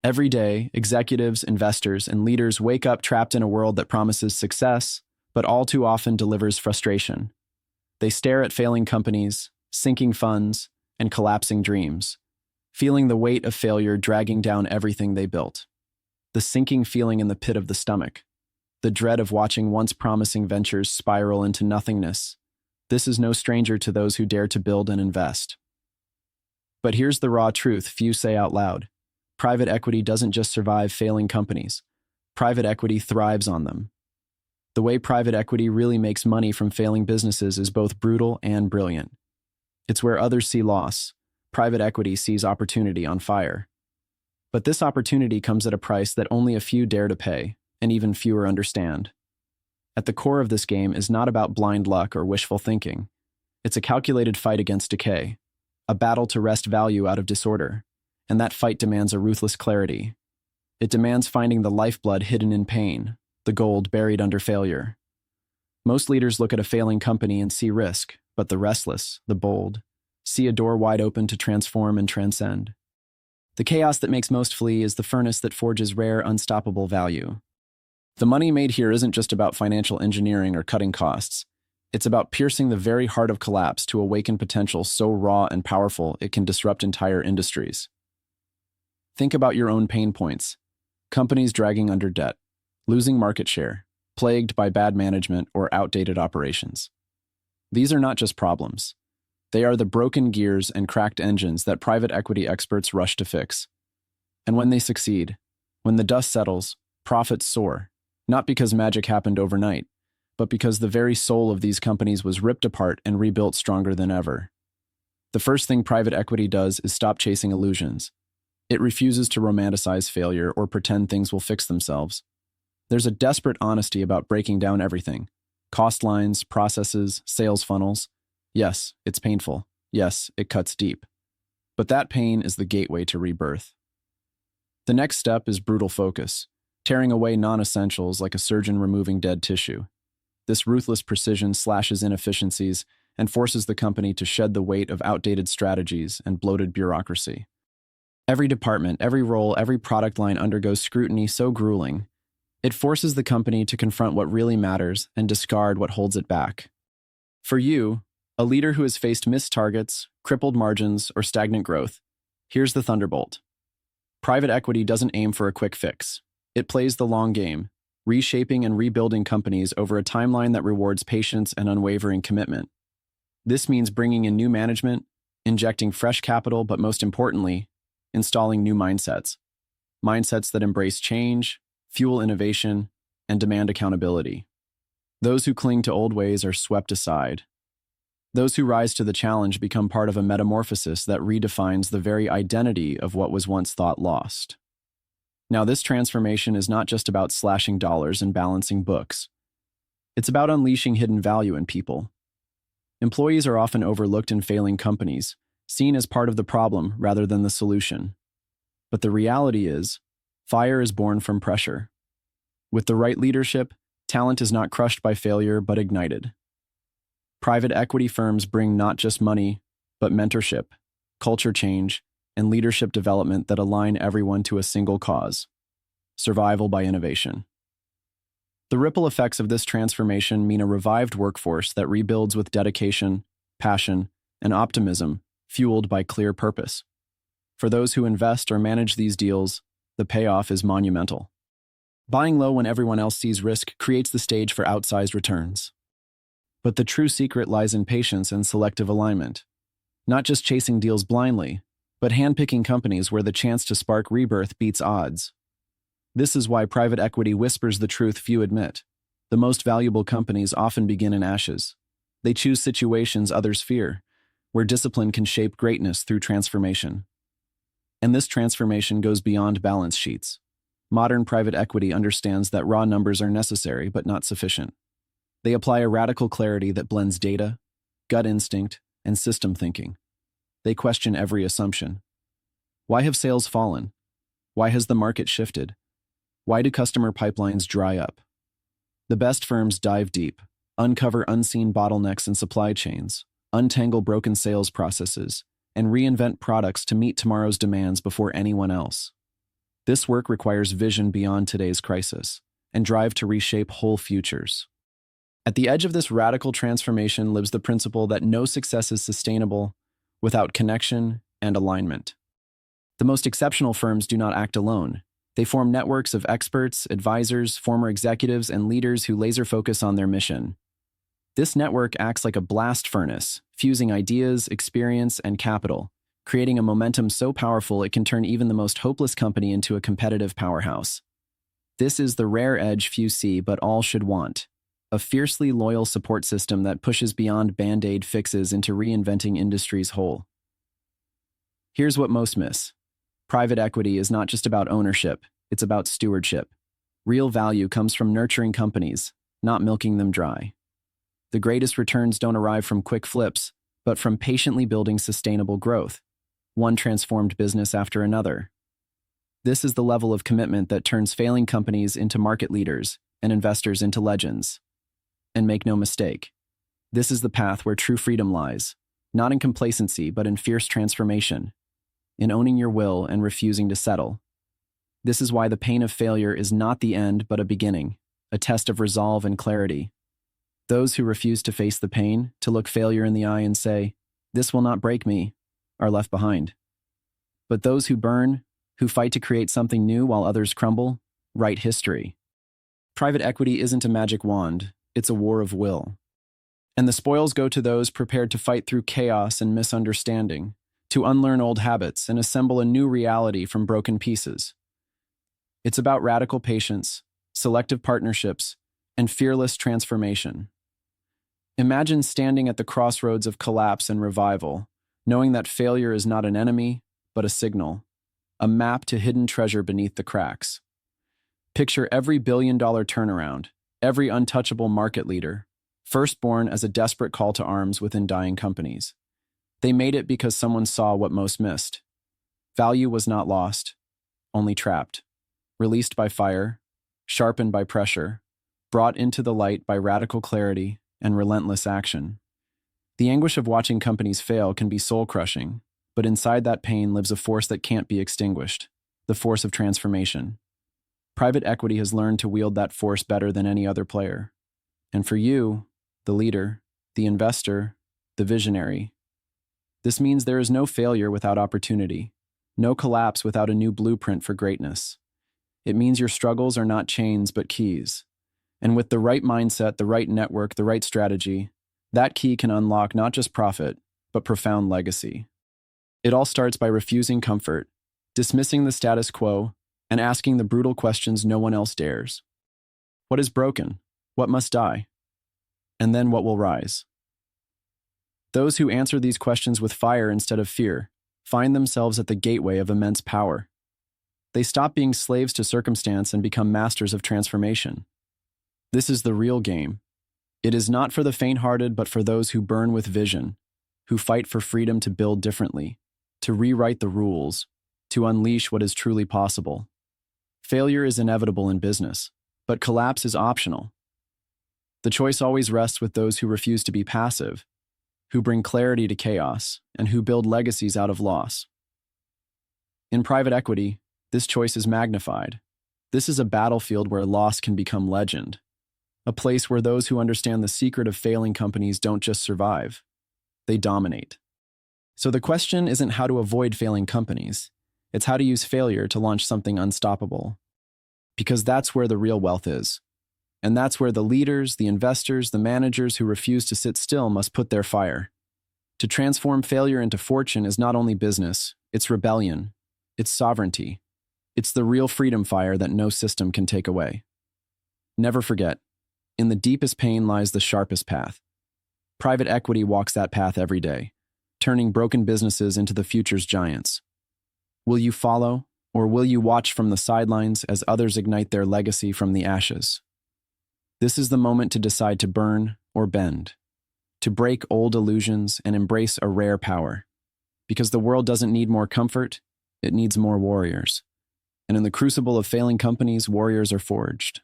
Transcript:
Every day, executives, investors, and leaders wake up trapped in a world that promises success, but all too often delivers frustration. They stare at failing companies, sinking funds, and collapsing dreams, feeling the weight of failure dragging down everything they built. The sinking feeling in the pit of the stomach, the dread of watching once promising ventures spiral into nothingness. This is no stranger to those who dare to build and invest. But here's the raw truth few say out loud. Private equity doesn't just survive failing companies. Private equity thrives on them. The way private equity really makes money from failing businesses is both brutal and brilliant. It's where others see loss. Private equity sees opportunity on fire. But this opportunity comes at a price that only a few dare to pay, and even fewer understand. At the core of this game is not about blind luck or wishful thinking. It's a calculated fight against decay, a battle to wrest value out of disorder. And that fight demands a ruthless clarity. It demands finding the lifeblood hidden in pain, the gold buried under failure. Most leaders look at a failing company and see risk, but the restless, the bold, see a door wide open to transform and transcend. The chaos that makes most flee is the furnace that forges rare, unstoppable value. The money made here isn't just about financial engineering or cutting costs. It's about piercing the very heart of collapse to awaken potential so raw and powerful it can disrupt entire industries. Think about your own pain points. Companies dragging under debt, losing market share, plagued by bad management or outdated operations. These are not just problems. They are the broken gears and cracked engines that private equity experts rush to fix. And when they succeed, when the dust settles, profits soar, not because magic happened overnight, but because the very soul of these companies was ripped apart and rebuilt stronger than ever. The first thing private equity does is stop chasing illusions. It refuses to romanticize failure or pretend things will fix themselves. There's a desperate honesty about breaking down everything. Cost lines, processes, sales funnels. Yes, it's painful. Yes, it cuts deep. But that pain is the gateway to rebirth. The next step is brutal focus, tearing away non-essentials like a surgeon removing dead tissue. This ruthless precision slashes inefficiencies and forces the company to shed the weight of outdated strategies and bloated bureaucracy. Every department, every role, every product line undergoes scrutiny so grueling. It forces the company to confront what really matters and discard what holds it back. For you, a leader who has faced missed targets, crippled margins, or stagnant growth, here's the thunderbolt. Private equity doesn't aim for a quick fix. It plays the long game, reshaping and rebuilding companies over a timeline that rewards patience and unwavering commitment. This means bringing in new management, injecting fresh capital, but most importantly, installing new mindsets. Mindsets that embrace change, fuel innovation, and demand accountability. Those who cling to old ways are swept aside. Those who rise to the challenge become part of a metamorphosis that redefines the very identity of what was once thought lost. Now, this transformation is not just about slashing dollars and balancing books. It's about unleashing hidden value in people. Employees are often overlooked in failing companies, seen as part of the problem rather than the solution. But the reality is, fire is born from pressure. With the right leadership, talent is not crushed by failure but ignited. Private equity firms bring not just money, but mentorship, culture change, and leadership development that align everyone to a single cause: survival by innovation. The ripple effects of this transformation mean a revived workforce that rebuilds with dedication, passion, and optimism, fueled by clear purpose. For those who invest or manage these deals, the payoff is monumental. Buying low when everyone else sees risk creates the stage for outsized returns. But the true secret lies in patience and selective alignment. Not just chasing deals blindly, but handpicking companies where the chance to spark rebirth beats odds. This is why private equity whispers the truth few admit. The most valuable companies often begin in ashes. They choose situations others fear, where discipline can shape greatness through transformation. And this transformation goes beyond balance sheets. Modern private equity understands that raw numbers are necessary but not sufficient. They apply a radical clarity that blends data, gut instinct, and system thinking. They question every assumption. Why have sales fallen? Why has the market shifted? Why do customer pipelines dry up? The best firms dive deep, uncover unseen bottlenecks in supply chains, untangle broken sales processes, and reinvent products to meet tomorrow's demands before anyone else. This work requires vision beyond today's crisis and drive to reshape whole futures. At the edge of this radical transformation lives the principle that no success is sustainable without connection and alignment. The most exceptional firms do not act alone. They form networks of experts, advisors, former executives, and leaders who laser focus on their mission. This network acts like a blast furnace, fusing ideas, experience, and capital, creating a momentum so powerful it can turn even the most hopeless company into a competitive powerhouse. This is the rare edge few see but all should want. A fiercely loyal support system that pushes beyond band-aid fixes into reinventing industries whole. Here's what most miss. Private equity is not just about ownership, it's about stewardship. Real value comes from nurturing companies, not milking them dry. The greatest returns don't arrive from quick flips, but from patiently building sustainable growth, one transformed business after another. This is the level of commitment that turns failing companies into market leaders and investors into legends. And make no mistake, this is the path where true freedom lies, not in complacency but in fierce transformation, in owning your will and refusing to settle. This is why the pain of failure is not the end but a beginning, a test of resolve and clarity. Those who refuse to face the pain, to look failure in the eye and say, "This will not break me," are left behind. But those who burn, who fight to create something new while others crumble, write history. Private equity isn't a magic wand, it's a war of will. And the spoils go to those prepared to fight through chaos and misunderstanding, to unlearn old habits and assemble a new reality from broken pieces. It's about radical patience, selective partnerships, and fearless transformation. Imagine standing at the crossroads of collapse and revival, knowing that failure is not an enemy, but a signal, a map to hidden treasure beneath the cracks. Picture every billion-dollar turnaround, every untouchable market leader, first born as a desperate call to arms within dying companies. They made it because someone saw what most missed. Value was not lost, only trapped, released by fire, sharpened by pressure, brought into the light by radical clarity and relentless action. The anguish of watching companies fail can be soul-crushing, but inside that pain lives a force that can't be extinguished, the force of transformation. Private equity has learned to wield that force better than any other player. And for you, the leader, the investor, the visionary, this means there is no failure without opportunity, no collapse without a new blueprint for greatness. It means your struggles are not chains but keys. And with the right mindset, the right network, the right strategy, that key can unlock not just profit, but profound legacy. It all starts by refusing comfort, dismissing the status quo, and asking the brutal questions no one else dares. What is broken? What must die? And then what will rise? Those who answer these questions with fire instead of fear find themselves at the gateway of immense power. They stop being slaves to circumstance and become masters of transformation. This is the real game. It is not for the faint-hearted, but for those who burn with vision, who fight for freedom to build differently, to rewrite the rules, to unleash what is truly possible. Failure is inevitable in business, but collapse is optional. The choice always rests with those who refuse to be passive, who bring clarity to chaos, and who build legacies out of loss. In private equity, this choice is magnified. This is a battlefield where loss can become legend, a place where those who understand the secret of failing companies don't just survive, they dominate. So the question isn't how to avoid failing companies, it's how to use failure to launch something unstoppable. Because that's where the real wealth is. And that's where the leaders, the investors, the managers who refuse to sit still must put their fire. To transform failure into fortune is not only business, it's rebellion, it's sovereignty. It's the real freedom fire that no system can take away. Never forget, in the deepest pain lies the sharpest path. Private equity walks that path every day, turning broken businesses into the future's giants. Will you follow, or will you watch from the sidelines as others ignite their legacy from the ashes? This is the moment to decide to burn or bend, to break old illusions and embrace a rare power. Because the world doesn't need more comfort, it needs more warriors. And in the crucible of failing companies, warriors are forged.